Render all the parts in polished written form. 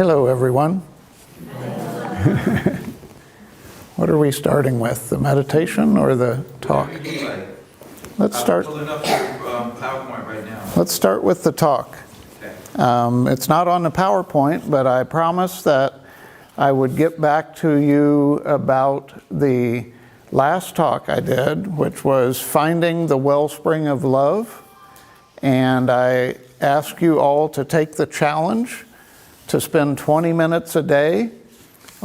Hello, everyone. What are we starting with, the meditation or the talk? Let's start. Pulling up your PowerPoint right now. Let's start with the talk. Okay. It's not on the PowerPoint, but I promised that I would get back to you about the last talk I did, which was Finding the Wellspring of Love. And I ask you all to take the challenge to spend 20 minutes a day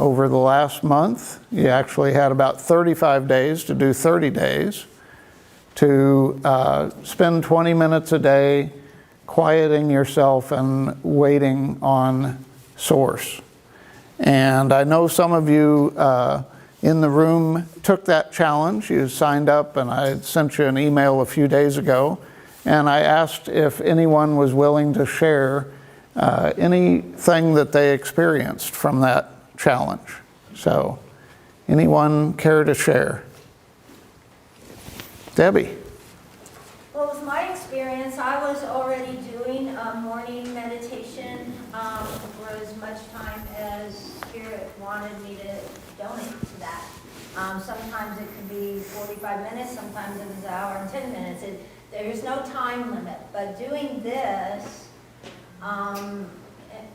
over the last month. You actually had about 35 days to do 30 days, to spend 20 minutes a day quieting yourself and waiting on Source. And I know some of you in the room took that challenge. You signed up, and I sent you an email a few days ago. And I asked if anyone was willing to share anything that they experienced from that challenge. So, anyone care to share? Debbie. Well, with my experience, I was already doing a morning meditation for as much time as Spirit wanted me to donate to that. Sometimes it could be 45 minutes, sometimes it was an hour and 10 minutes. There's no time limit, but doing this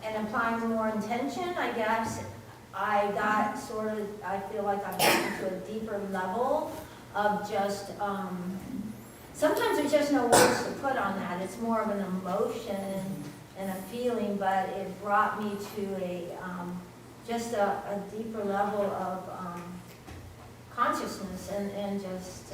and applying more intention, I guess, I feel like I've gotten to a deeper level of just, sometimes there's just no words to put on that. It's more of an emotion and a feeling, but it brought me to just a deeper level of consciousness and just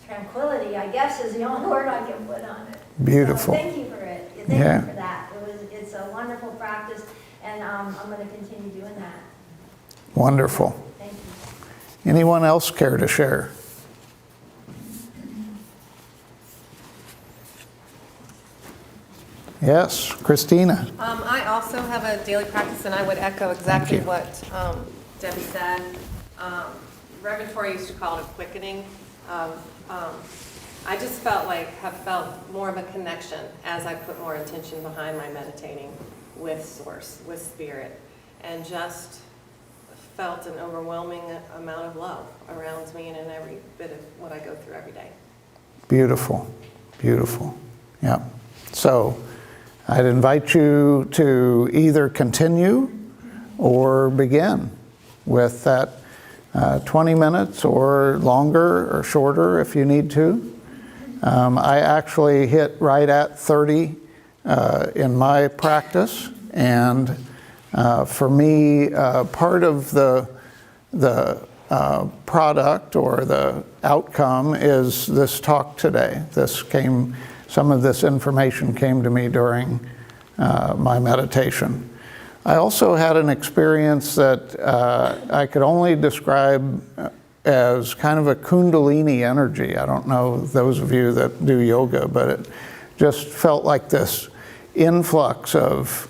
tranquility, I guess, is the only word I can put on it. Beautiful. So thank you for it. Thank you for that. It's a wonderful practice, and I'm going to continue doing that. Wonderful. Thank you. Anyone else care to share? Yes, Christina. I also have a daily practice, and I would echo exactly what Debbie said. Reverend Torrey used to call it a quickening. I just have felt more of a connection as I put more intention behind my meditating with Source, with Spirit, and just felt an overwhelming amount of love around me and in every bit of what I go through every day. Beautiful, beautiful. Yeah. So I'd invite you to either continue or begin with that 20 minutes or longer or shorter if you need to. I actually hit right at 30 in my practice, and for me, part of the product or the outcome is this talk today. Some of this information came to me during my meditation. I also had an experience that I could only describe as kind of a Kundalini energy. I don't know those of you that do yoga, but it just felt like this influx of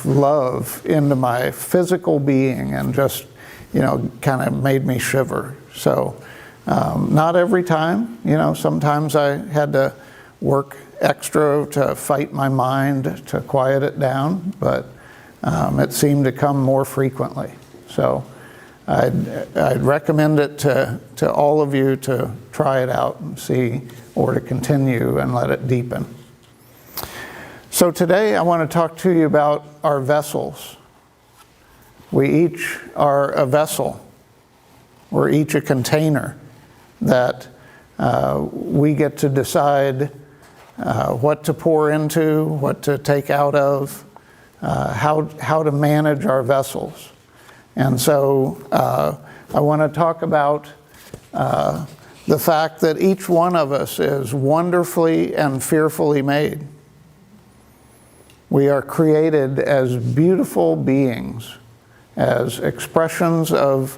love into my physical being, and just, kind of made me shiver. So not every time, sometimes I had to work extra to fight my mind to quiet it down, but it seemed to come more frequently. So I'd recommend it to all of you to try it out and see, or to continue and let it deepen. So today I want to talk to you about our vessels. We each are a vessel. We're each a container that we get to decide what to pour into, what to take out of, how to manage our vessels. And so I want to talk about the fact that each one of us is wonderfully and fearfully made. We are created as beautiful beings, as expressions of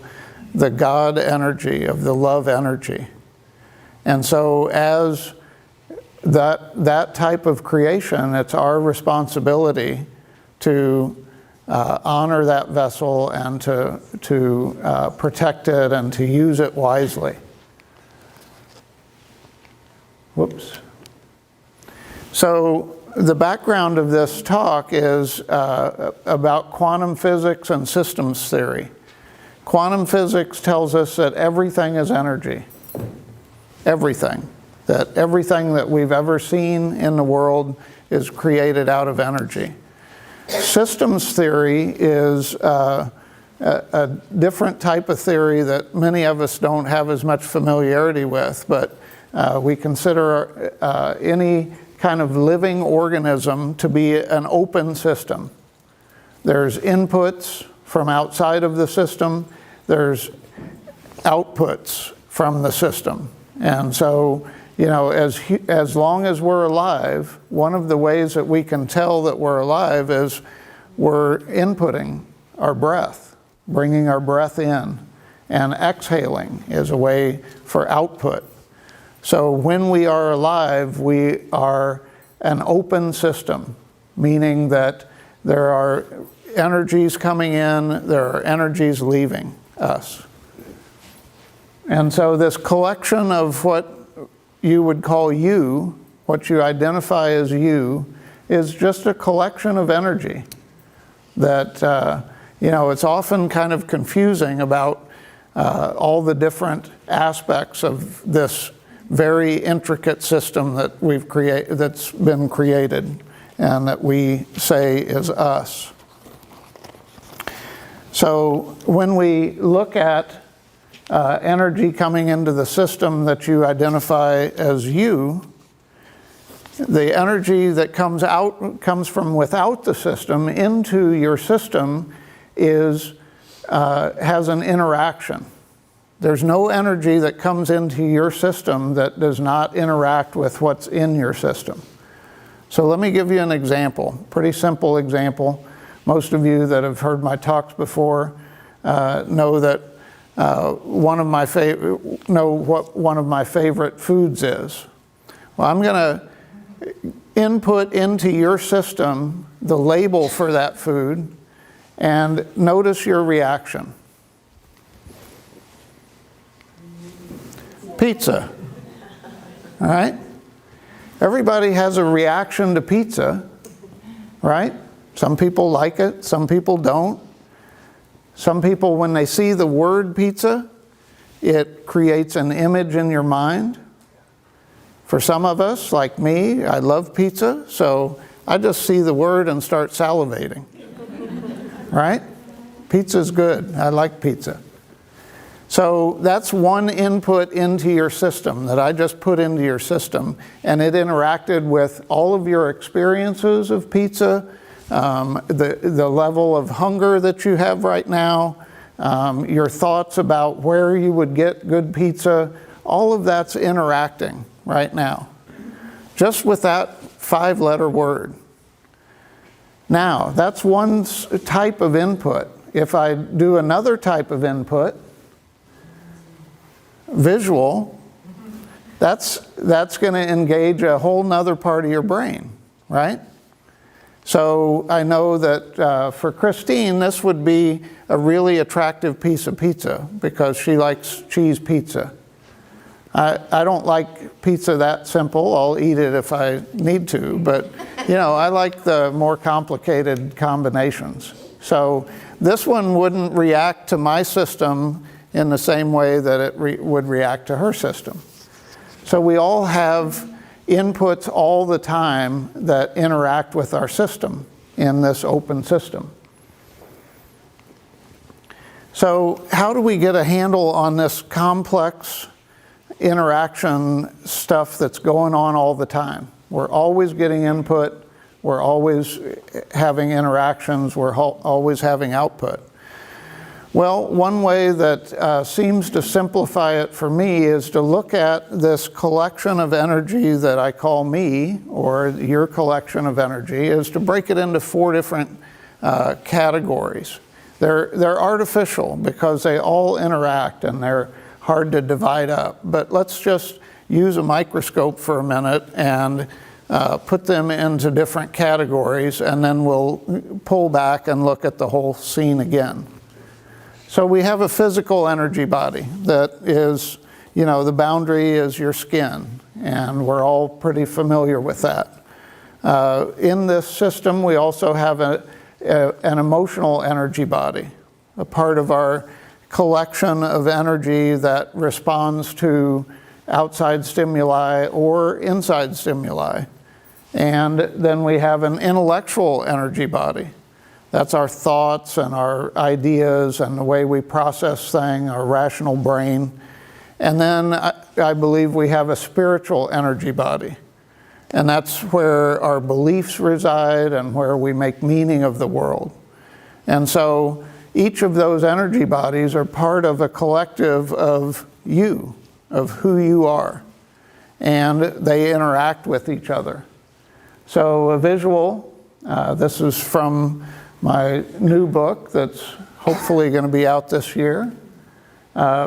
the God energy, of the love energy. And so as that type of creation, it's our responsibility to honor that vessel and to protect it and to use it wisely. Whoops. So the background of this talk is about quantum physics and systems theory. Quantum physics tells us that everything is energy. Everything. That everything that we've ever seen in the world is created out of energy. Systems theory is a different type of theory that many of us don't have as much familiarity with, but we consider any kind of living organism to be an open system. There's inputs from outside of the system, there's outputs from the system. And so, you know, as long as we're alive, one of the ways that we can tell that we're alive is we're inputting our breath, bringing our breath in, and exhaling is a way for output. So when we are alive, we are an open system, meaning that there are energies coming in, there are energies leaving us. And so this collection of what you would call you, what you identify as you, is just a collection of energy that, you know, it's often kind of confusing about all the different aspects of this very intricate system that that's been created and that we say is us. So when we look at energy coming into the system that you identify as you, the energy that comes from without the system into your system has an interaction. There's no energy that comes into your system that does not interact with what's in your system. So let me give you an example, pretty simple example. Most of you that have heard my talks before know that what one of my favorite foods is. Well, I'm going to input into your system the label for that food and notice your reaction. Pizza. All right? Everybody has a reaction to pizza, right? Some people like it, some people don't. Some people, when they see the word pizza, it creates an image in your mind. For some of us, like me, I love pizza, so I just see the word and start salivating. Right? Pizza's good. I like pizza. So that's one input into your system that I just put into your system, and it interacted with all of your experiences of pizza, the level of hunger that you have right now, your thoughts about where you would get good pizza, all of that's interacting right now, just with that 5-letter word. Now, that's one type of input. If I do another type of input, visual, that's going to engage a whole nother part of your brain, right? So I know that for Christine, this would be a really attractive piece of pizza because she likes cheese pizza. I don't like pizza that simple. I'll eat it if I need to, but you know, I like the more complicated combinations. So this one wouldn't react to my system in the same way that it would react to her system. So we all have inputs all the time that interact with our system in this open system. So how do we get a handle on this complex interaction stuff that's going on all the time? We're always getting input, we're always having interactions, we're always having output. Well, one way that seems to simplify it for me is to look at this collection of energy that I call me, or your collection of energy, is to break it into 4 different categories. They're artificial because they all interact and they're hard to divide up. But let's just use a microscope for a minute and put them into different categories, and then we'll pull back and look at the whole scene again. So we have a physical energy body that is, you know, the boundary is your skin, and we're all pretty familiar with that. In this system, we also have an emotional energy body, a part of our collection of energy that responds to outside stimuli or inside stimuli. And then we have an intellectual energy body. That's our thoughts and our ideas and the way we process things, our rational brain. And then I believe we have a spiritual energy body. And that's where our beliefs reside and where we make meaning of the world. And so each of those energy bodies are part of a collective of you, of who you are. And they interact with each other. So a visual, this is from my new book that's hopefully going to be out this year.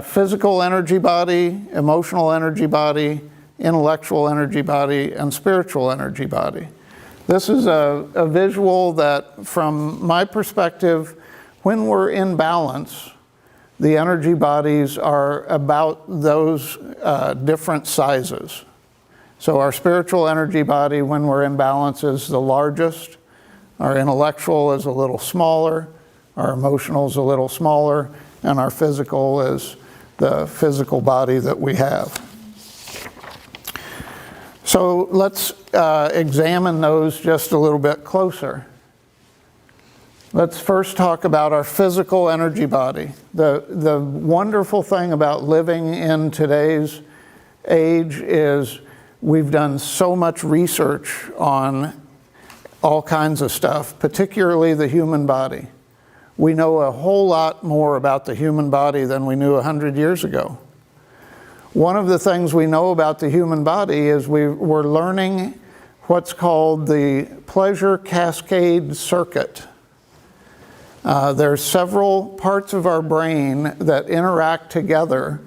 Physical energy body, emotional energy body, intellectual energy body, and spiritual energy body. This is a visual that, from my perspective, when we're in balance, the energy bodies are about those different sizes. So our spiritual energy body, when we're in balance, is the largest. Our intellectual is a little smaller. Our emotional is a little smaller. And our physical is the physical body that we have. So let's examine those just a little bit closer. Let's first talk about our physical energy body. The wonderful thing about living in today's age is we've done so much research on all kinds of stuff, particularly the human body. We know a whole lot more about the human body than we knew 100 years ago. One of the things we know about the human body is we're learning what's called the pleasure cascade circuit. There's several parts of our brain that interact together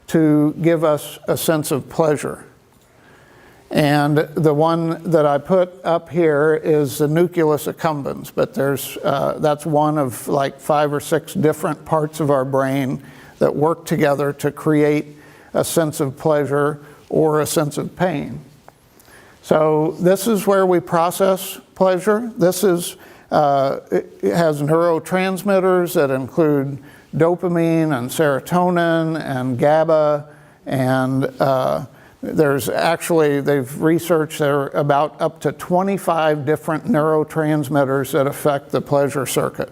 to give us a sense of pleasure. And the one that I put up here is the nucleus accumbens, but that's one of like 5 or 6 different parts of our brain that work together to create a sense of pleasure or a sense of pain. So this is where we process pleasure. It has neurotransmitters that include dopamine and serotonin and GABA, and they've researched there are about up to 25 different neurotransmitters that affect the pleasure circuit.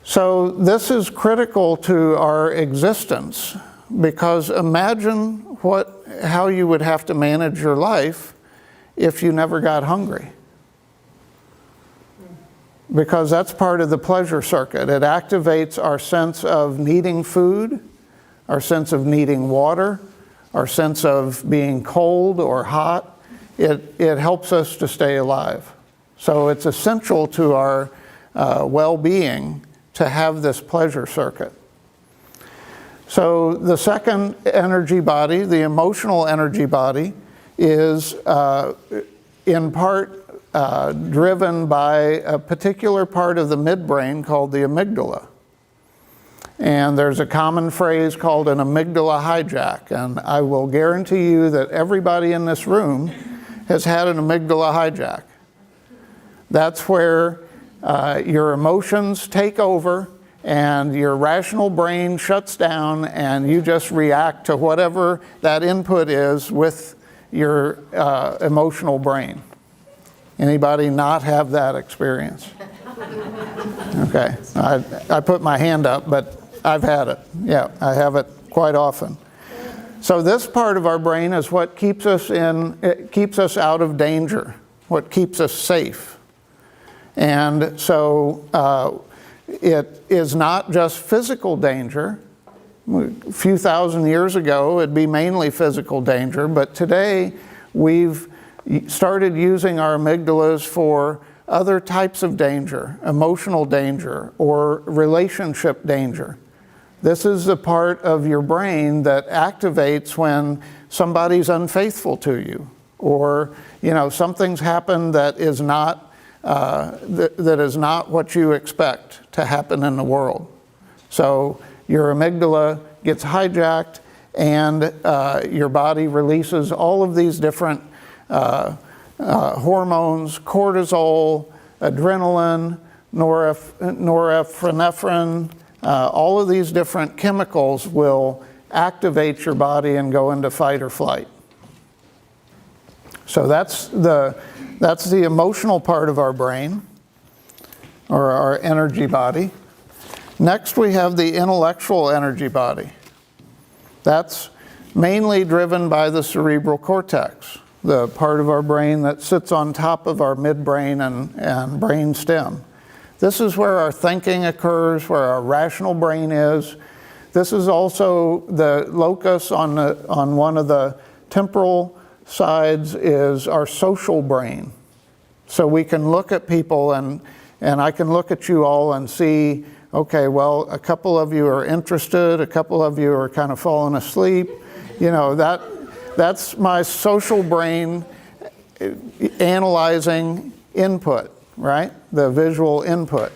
So this is critical to our existence, because imagine how you would have to manage your life if you never got hungry. Because that's part of the pleasure circuit. It activates our sense of needing food, our sense of needing water, our sense of being cold or hot. It helps us to stay alive. So it's essential to our well-being to have this pleasure circuit. So the second energy body, the emotional energy body, is in part driven by a particular part of the midbrain called the amygdala. And there's a common phrase called an amygdala hijack. And I will guarantee you that everybody in this room has had an amygdala hijack. That's where your emotions take over and your rational brain shuts down and you just react to whatever that input is with your emotional brain. Anybody not have that experience? Okay, I put my hand up, but I've had it. Yeah, I have it quite often. So this part of our brain is what keeps us out of danger, what keeps us safe. And so it is not just physical danger. A few thousand years ago, it'd be mainly physical danger, but today we've started using our amygdalas for other types of danger, emotional danger, or relationship danger. This is the part of your brain that activates when somebody's unfaithful to you, or something's happened that is not that is not what you expect to happen in the world. So your amygdala gets hijacked, and your body releases all of these different hormones, cortisol, adrenaline, norepinephrine, all of these different chemicals will activate your body and go into fight or flight. So that's the emotional part of our brain, or our energy body. Next, we have the intellectual energy body. That's mainly driven by the cerebral cortex, the part of our brain that sits on top of our midbrain and brain stem. This is where our thinking occurs, where our rational brain is. This is also the locus on one of the temporal sides is our social brain. So we can look at people and I can look at you all and see, okay, well, a couple of you are interested, a couple of you are kind of falling asleep. You know, that's my social brain analyzing input, right? The visual input.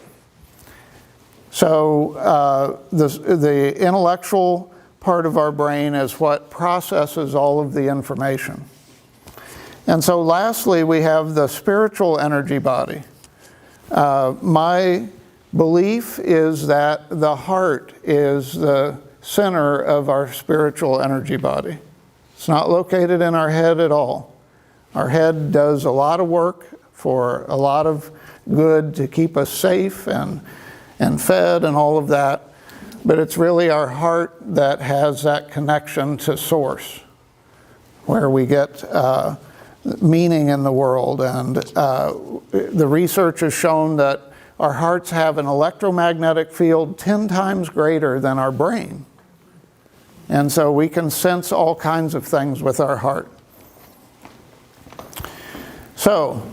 So the intellectual part of our brain is what processes all of the information. And so lastly, we have the spiritual energy body. My belief is that the heart is the center of our spiritual energy body. It's not located in our head at all. Our head does a lot of work for a lot of good to keep us safe and fed and all of that. But it's really our heart that has that connection to source, where we get meaning in the world. And the research has shown that our hearts have an electromagnetic field 10 times greater than our brain. And so we can sense all kinds of things with our heart. So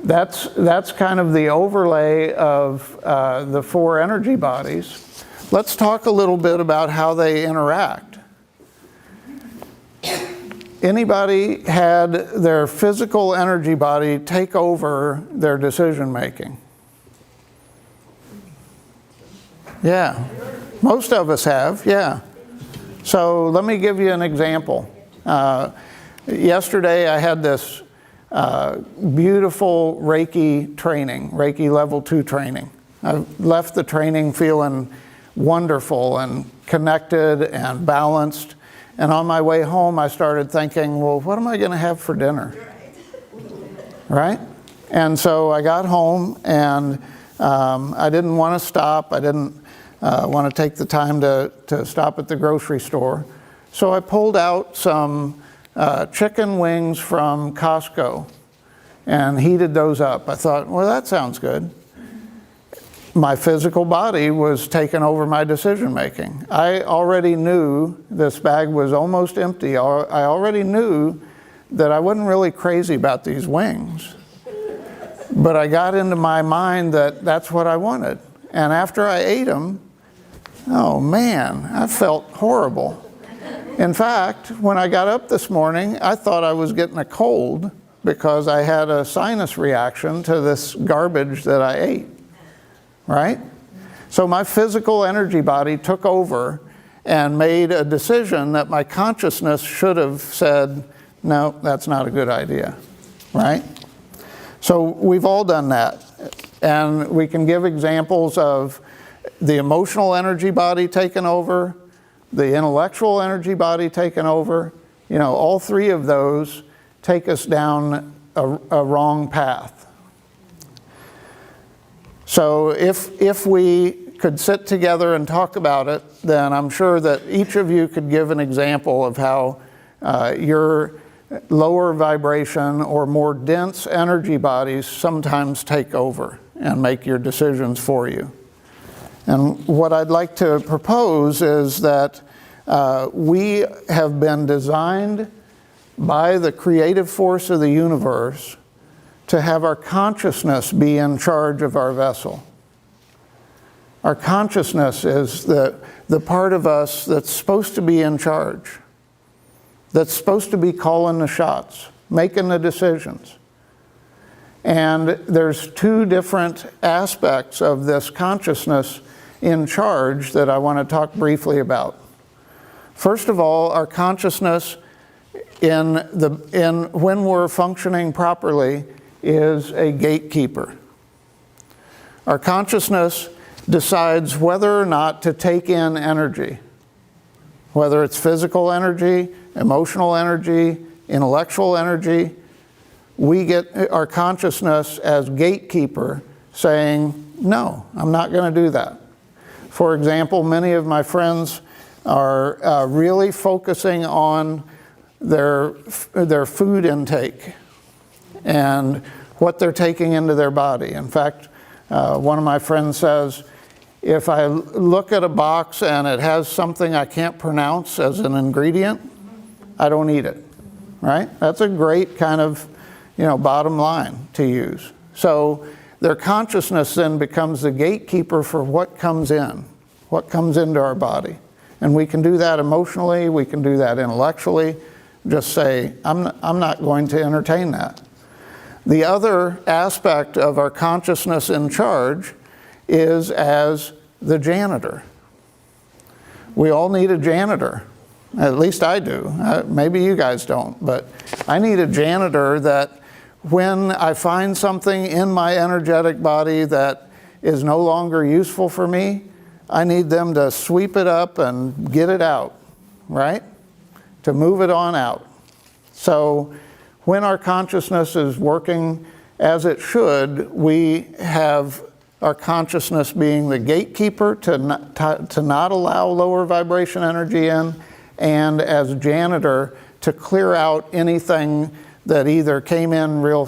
that's kind of the overlay of the four energy bodies. Let's talk a little bit about how they interact. Anybody had their physical energy body take over their decision making? Yeah, most of us have, yeah. So let me give you an example. Yesterday I had this beautiful Reiki training, Reiki level 2 training. I left the training feeling wonderful and connected and balanced. And on my way home, I started thinking, well, what am I going to have for dinner? Right? And so I got home and I didn't want to stop. I didn't want to take the time to stop at the grocery store. So I pulled out some chicken wings from Costco and heated those up. I thought, well, that sounds good. My physical body was taking over my decision making. I already knew this bag was almost empty. I already knew that I wasn't really crazy about these wings. But I got into my mind that that's what I wanted. And after I ate them, oh man, I felt horrible. In fact, when I got up this morning, I thought I was getting a cold because I had a sinus reaction to this garbage that I ate, right? So my physical energy body took over and made a decision that my consciousness should have said, no, that's not a good idea, right? So we've all done that. And we can give examples of the emotional energy body taking over, the intellectual energy body taking over. You know, all three of those take us down a wrong path. So if we could sit together and talk about it, then I'm sure that each of you could give an example of how your lower vibration or more dense energy bodies sometimes take over and make your decisions for you. And what I'd like to propose is that we have been designed by the creative force of the universe to have our consciousness be in charge of our vessel. Our consciousness is the part of us that's supposed to be in charge, that's supposed to be calling the shots, making the decisions. And there's two different aspects of this consciousness in charge that I want to talk briefly about. First of all, our consciousness when we're functioning properly is a gatekeeper. Our consciousness decides whether or not to take in energy, whether it's physical energy, emotional energy, intellectual energy. We get our consciousness as gatekeeper saying, no, I'm not going to do that. For example, many of my friends are really focusing on their food intake and what they're taking into their body. In fact, one of my friends says, if I look at a box and it has something I can't pronounce as an ingredient, I don't eat it, right? That's a great kind of, bottom line to use. So their consciousness then becomes the gatekeeper for what comes into our body. And we can do that emotionally, we can do that intellectually. Just say, I'm not going to entertain that. The other aspect of our consciousness in charge is as the janitor. We all need a janitor. At least I do. Maybe you guys don't, but I need a janitor that when I find something in my energetic body that is no longer useful for me, I need them to sweep it up and get it out, right? To move it on out. So when our consciousness is working as it should, we have our consciousness being the gatekeeper to not allow lower vibration energy in, and as janitor to clear out anything that either came in real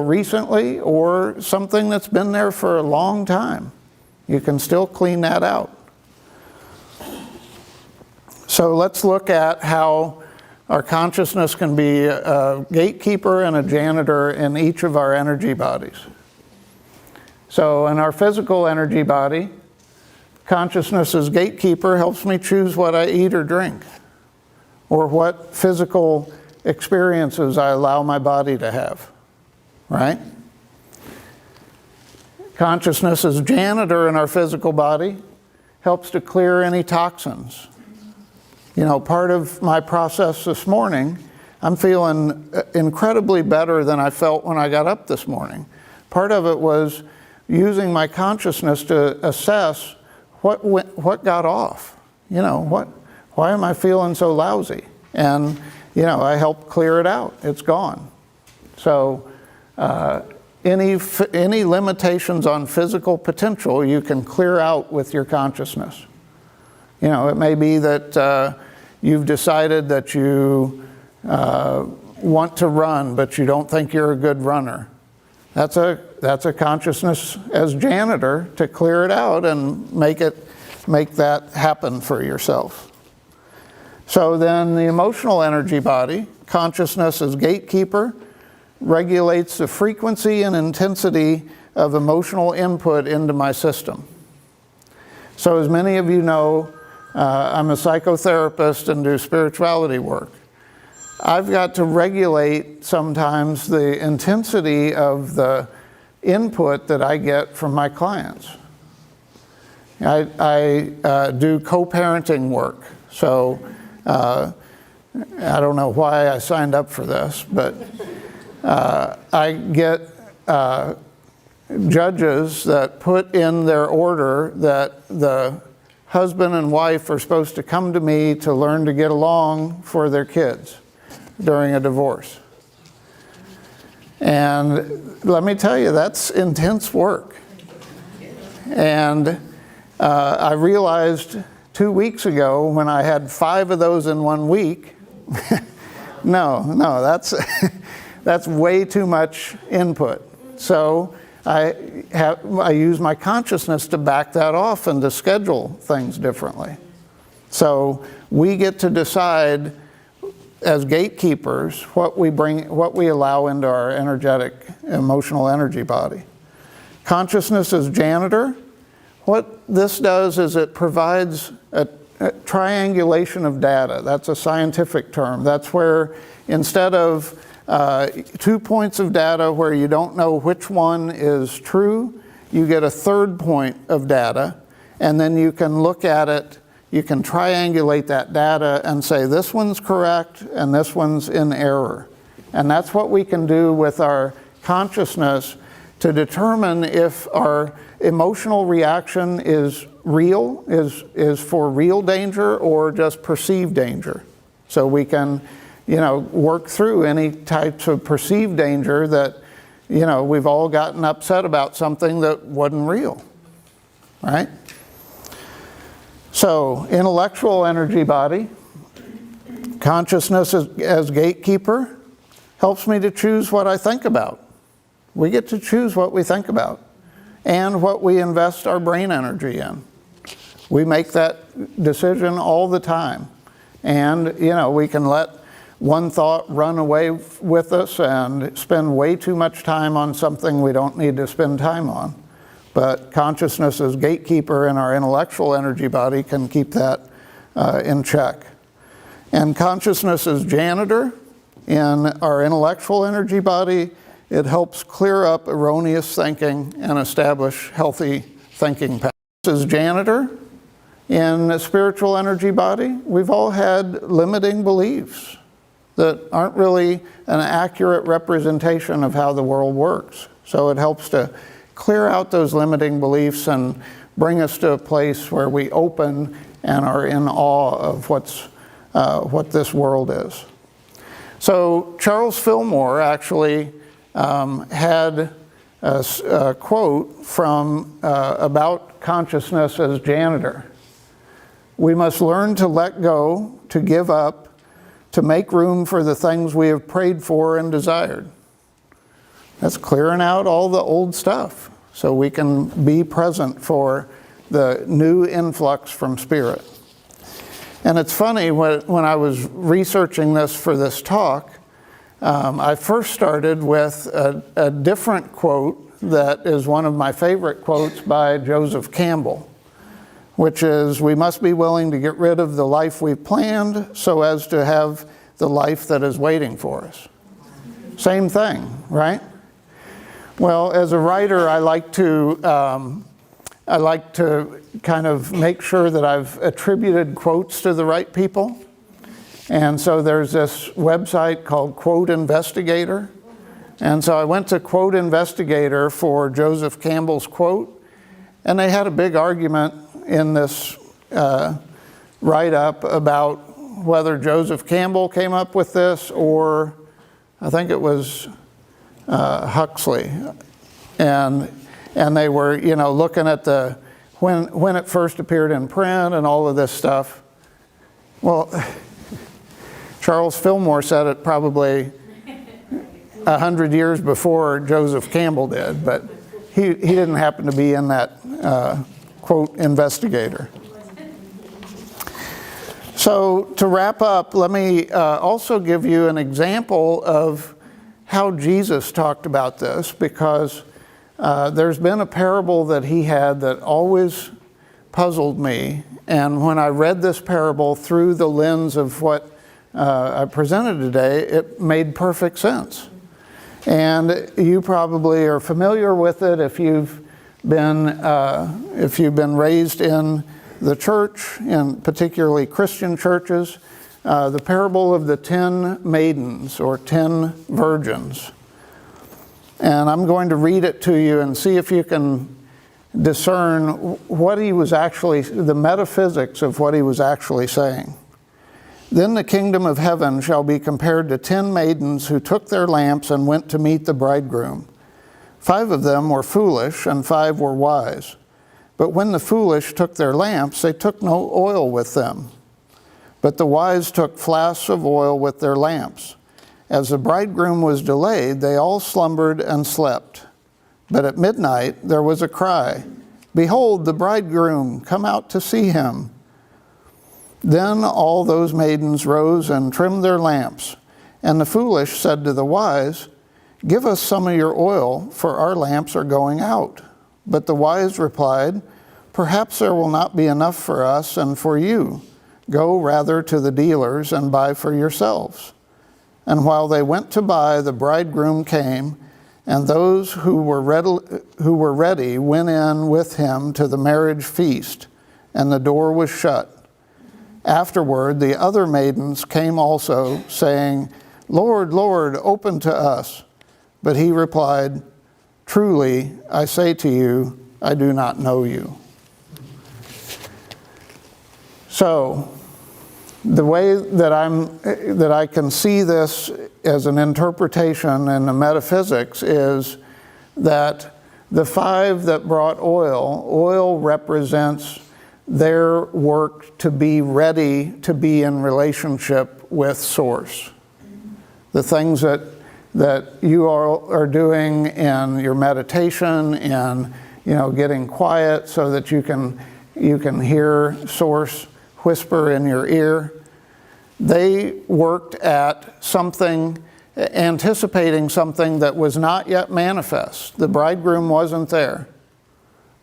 recently, or something that's been there for a long time. You can still clean that out. So let's look at how our consciousness can be a gatekeeper and a janitor in each of our energy bodies. So in our physical energy body, consciousness as gatekeeper helps me choose what I eat or drink, or what physical experiences I allow my body to have, right? Consciousness as janitor in our physical body helps to clear any toxins. Part of my process this morning, I'm feeling incredibly better than I felt when I got up this morning. Part of it was using my consciousness to assess what got off. Why am I feeling so lousy? And, I helped clear it out. It's gone. So any limitations on physical potential you can clear out with your consciousness. It may be that you've decided that you want to run, but you don't think you're a good runner. That's a consciousness as janitor to clear it out and make that happen for yourself. So then the emotional energy body, consciousness as gatekeeper, regulates the frequency and intensity of emotional input into my system. So as many of you know, I'm a psychotherapist and do spirituality work. I've got to regulate sometimes the intensity of the input that I get from my clients. I do co-parenting work, so I don't know why I signed up for this, but I get judges that put in their order that the husband and wife are supposed to come to me to learn to get along for their kids during a divorce. And let me tell you, that's intense work. And I realized 2 weeks ago when I had 5 of those in 1 week, no, that's way too much input. So I use my consciousness to back that off and to schedule things differently. So we get to decide as gatekeepers what we allow into our energetic, emotional energy body. Consciousness as janitor, what this does is it provides a triangulation of data. That's a scientific term. That's where instead of 2 points of data where you don't know which one is true, you get a third point of data, and then you can look at it you can triangulate that data and say this one's correct and this one's in error. And that's what we can do with our consciousness to determine if our emotional reaction is real, is for real danger or just perceived danger. So we can, work through any types of perceived danger that, we've all gotten upset about something that wasn't real, right? So, intellectual energy body, consciousness as gatekeeper, helps me to choose what I think about. We get to choose what we think about and what we invest our brain energy in. We make that decision all the time. And, we can let one thought run away with us and spend way too much time on something we don't need to spend time on. But consciousness as gatekeeper in our intellectual energy body can keep that in check. And consciousness as janitor in our intellectual energy body, it helps clear up erroneous thinking and establish healthy thinking patterns. As janitor in the spiritual energy body, we've all had limiting beliefs that aren't really an accurate representation of how the world works. So it helps to clear out those limiting beliefs and bring us to a place where we open and are in awe of what this world is. So Charles Fillmore actually had a quote from about consciousness as janitor. We must learn to let go, to give up, to make room for the things we have prayed for and desired. That's clearing out all the old stuff so we can be present for the new influx from Spirit. And it's funny, when I was researching this for this talk, I first started with a different quote that is one of my favorite quotes by Joseph Campbell, which is, we must be willing to get rid of the life we've planned so as to have the life that is waiting for us. Same thing, right? Well, as a writer, I like to kind of make sure that I've attributed quotes to the right people. And so there's this website called Quote Investigator. And so I went to Quote Investigator for Joseph Campbell's quote, and they had a big argument in this write-up about whether Joseph Campbell came up with this or I think it was Huxley. And they were, looking at when it first appeared in print and all of this stuff. Well, Charles Fillmore said it probably 100 years before Joseph Campbell did, but he didn't happen to be in that quote investigator. So to wrap up, let me also give you an example of how Jesus talked about this, because there's been a parable that he had that always puzzled me. And when I read this parable through the lens of what I presented today, it made perfect sense. And you probably are familiar with it if you've been raised in the church, and particularly Christian churches. The parable of the 10 maidens or 10 virgins. And I'm going to read it to you and see if you can discern what he was actually, the metaphysics of what he was actually saying. Then the kingdom of heaven shall be compared to 10 maidens who took their lamps and went to meet the bridegroom. 5 of them were foolish and 5 were wise. But when the foolish took their lamps, they took no oil with them. But the wise took flasks of oil with their lamps. As the bridegroom was delayed, they all slumbered and slept. But at midnight there was a cry, "Behold, the bridegroom, come out to see him." Then all those maidens rose and trimmed their lamps. And the foolish said to the wise, "Give us some of your oil, for our lamps are going out." But the wise replied, "Perhaps there will not be enough for us and for you. Go rather to the dealers and buy for yourselves." And while they went to buy, the bridegroom came, and those who were ready went in with him to the marriage feast, and the door was shut. Afterward, the other maidens came also, saying, Lord, Lord, open to us. But he replied, Truly, I say to you, I do not know you. So, the way that I can see this as an interpretation in the metaphysics is that the 5 that brought oil represents their work to be ready to be in relationship with Source. The things that you are doing in your meditation, in getting quiet so that you can hear Source whisper in your ear. They worked at something, anticipating something that was not yet manifest. The bridegroom wasn't there.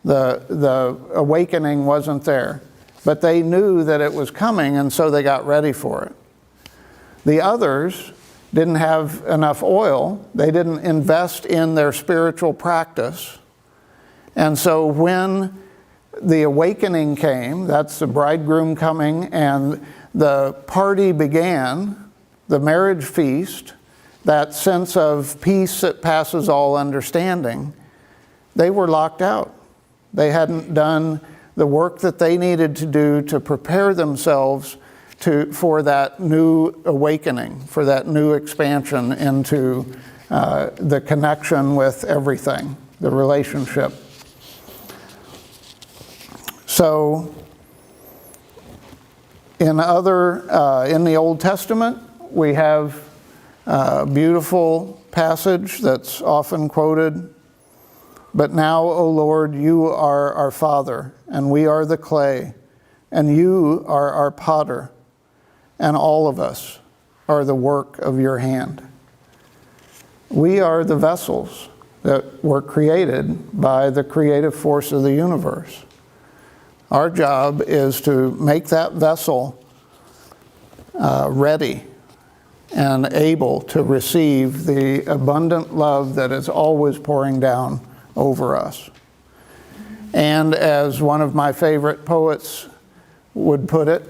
The awakening wasn't there. But they knew that it was coming, and so they got ready for it. The others didn't have enough oil. They didn't invest in their spiritual practice. And so when the awakening came, that's the bridegroom coming, and the party began, the marriage feast, that sense of peace that passes all understanding, they were locked out. They hadn't done the work that they needed to do to prepare themselves for that new awakening, for that new expansion into the connection with everything, the relationship. So, in the Old Testament, we have a beautiful passage that's often quoted. But now, O Lord, you are our Father, and we are the clay, and you are our potter, and all of us are the work of your hand. We are the vessels that were created by the creative force of the universe. Our job is to make that vessel ready and able to receive the abundant love that is always pouring down over us. And as one of my favorite poets would put it,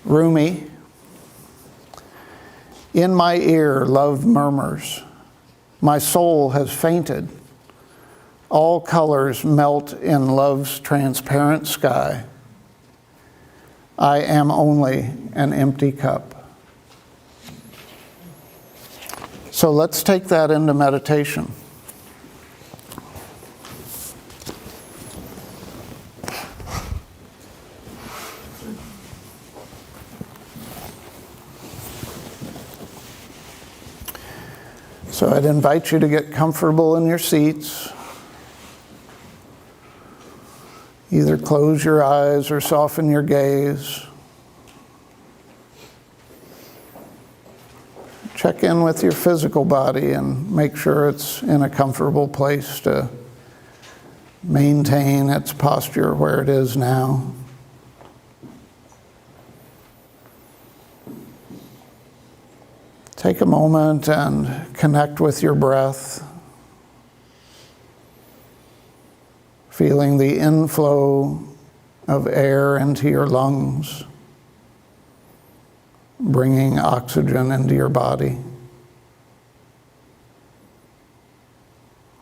Rumi, in my ear love murmurs, my soul has fainted. All colors melt in love's transparent sky. I am only an empty cup. So let's take that into meditation. So I'd invite you to get comfortable in your seats. Either close your eyes or soften your gaze. Check in with your physical body and make sure it's in a comfortable place to maintain its posture where it is now. Take a moment and connect with your breath, feeling the inflow of air into your lungs, bringing oxygen into your body.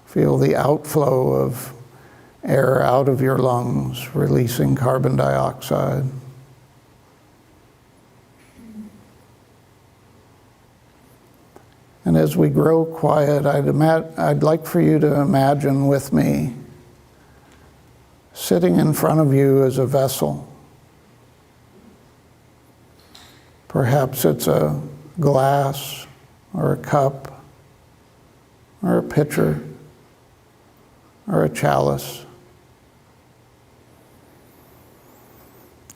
Feel the outflow of air out of your lungs, releasing carbon dioxide. And as we grow quiet, I'd like for you to imagine with me sitting in front of you as a vessel. Perhaps it's a glass or a cup or a pitcher or a chalice.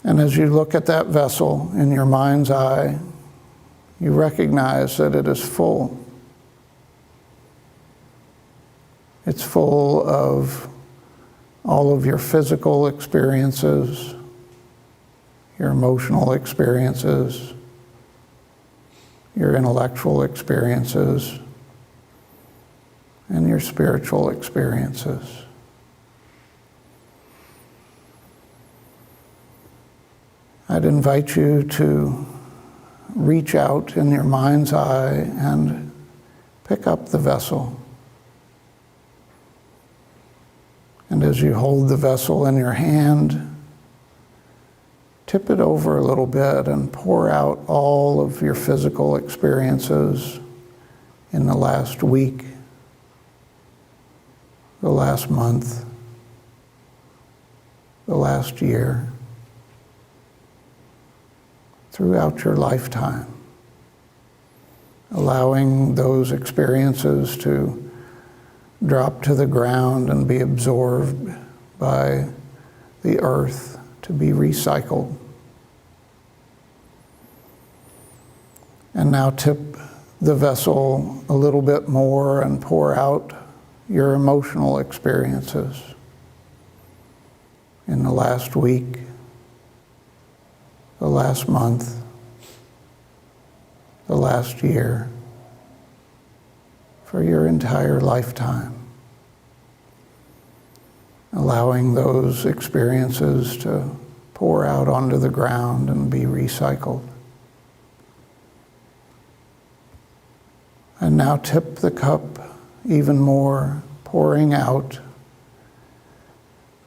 And as you look at that vessel in your mind's eye, you recognize that it is full. It's full of all of your physical experiences, your emotional experiences, your intellectual experiences, and your spiritual experiences. I'd invite you to reach out in your mind's eye and pick up the vessel. And as you hold the vessel in your hand, tip it over a little bit and pour out all of your physical experiences in the last week, the last month, the last year, throughout your lifetime, allowing those experiences to drop to the ground and be absorbed by the earth, to be recycled. And now tip the vessel a little bit more and pour out your emotional experiences in the last week, the last month, the last year, for your entire lifetime. Allowing those experiences to pour out onto the ground and be recycled. And now tip the cup even more, pouring out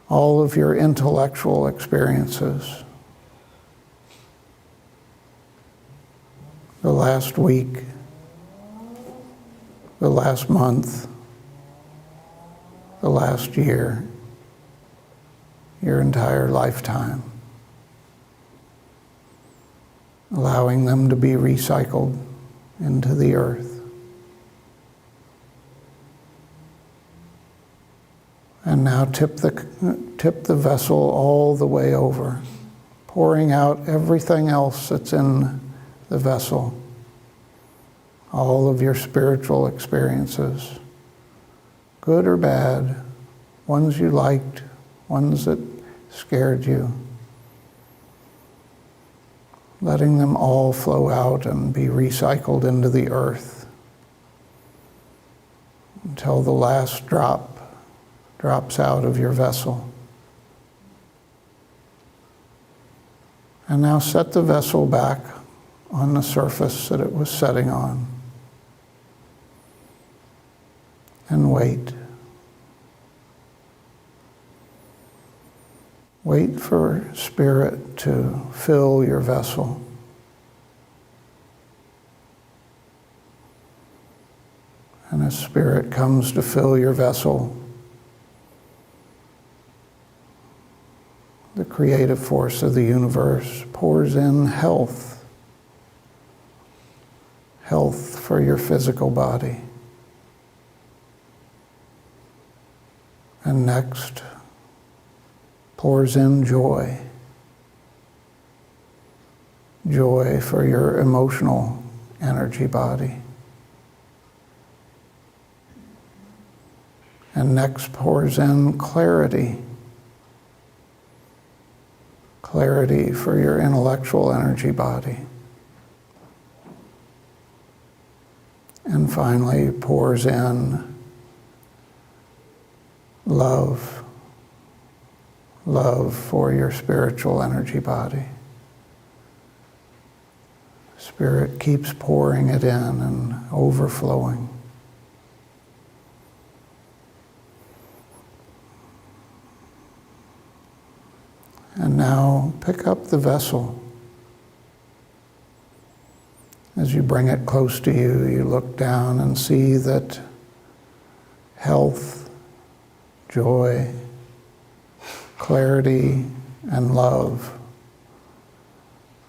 all of your intellectual experiences. The last week, the last month, the last year, your entire lifetime. Allowing them to be recycled into the earth. And now tip the vessel all the way over, pouring out everything else that's in the vessel. All of your spiritual experiences, good or bad, ones you liked, ones that scared you. Letting them all flow out and be recycled into the earth until the last drop drops out of your vessel. And now set the vessel back on the surface that it was setting on. And wait. Wait for Spirit to fill your vessel. And as Spirit comes to fill your vessel, the creative force of the universe pours in health. Health for your physical body. And next, pours in joy. Joy for your emotional energy body. And next pours in clarity. Clarity for your intellectual energy body. And finally pours in love. Love for your spiritual energy body. Spirit keeps pouring it in and overflowing. And now pick up the vessel. As you bring it close to you, you look down and see that health, joy, clarity, and love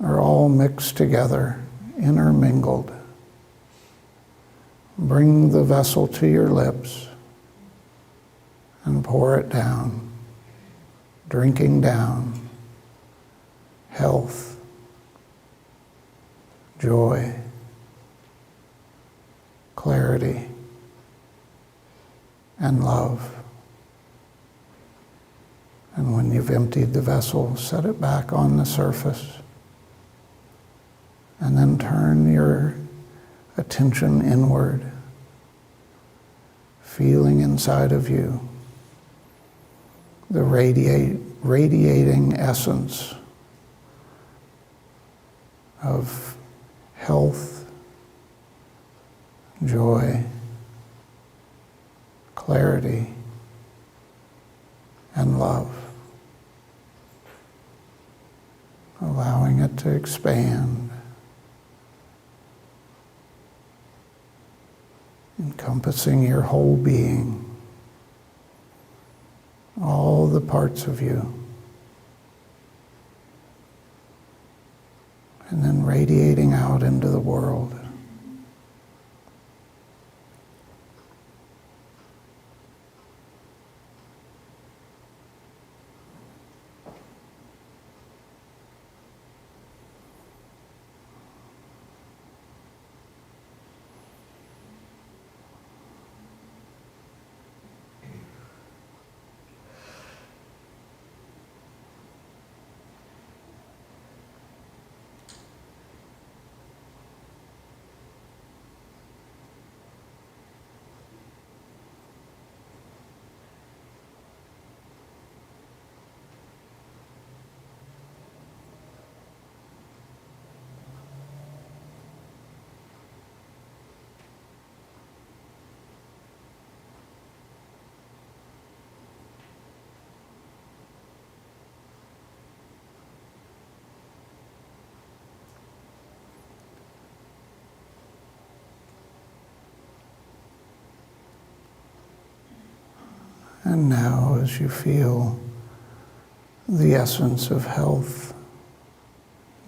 are all mixed together, intermingled. Bring the vessel to your lips and pour it down, drinking down health, joy, clarity, and love. And when you've emptied the vessel, set it back on the surface. And then turn your attention inward, feeling inside of you the radiating essence of health, joy, clarity, and love. Allowing it to expand, encompassing your whole being, all the parts of you, and then radiating out into the world. And now, as you feel the essence of health,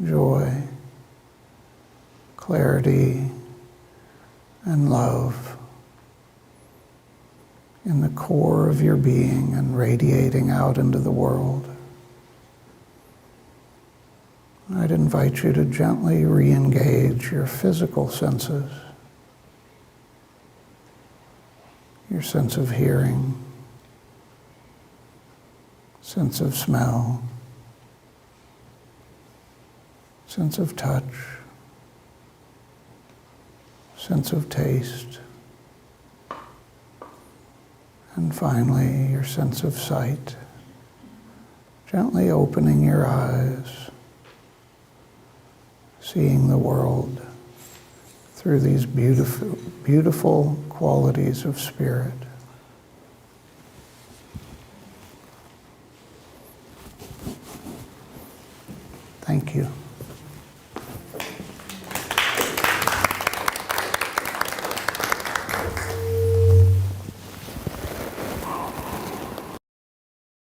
joy, clarity, and love in the core of your being and radiating out into the world, I'd invite you to gently re-engage your physical senses, your sense of hearing, sense of smell, sense of touch, sense of taste, and finally your sense of sight. Gently opening your eyes, seeing the world through these beautiful, beautiful qualities of spirit. Thank you.